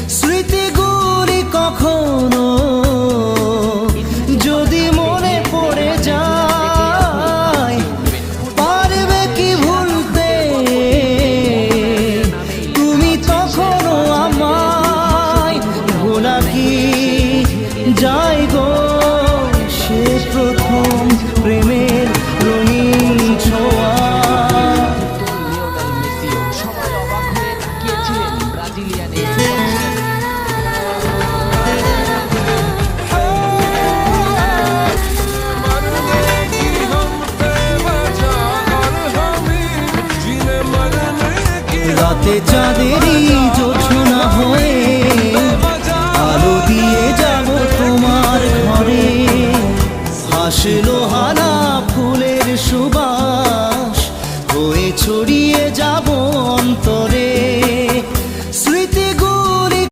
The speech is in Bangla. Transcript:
স্মৃতিগুলি কখনো যদি মনে পড়ে যায়, পারবে কি ভুলতে তুমি তখনো আমায়? ভোলা কি যায় গো সে প্রথম প্রেমের রঙিন ছোঁয়া? সবাই অবাক হয়ে তাকিয়েছিলেন ব্রাজিলিয়ান এই রাতে চাঁদেরই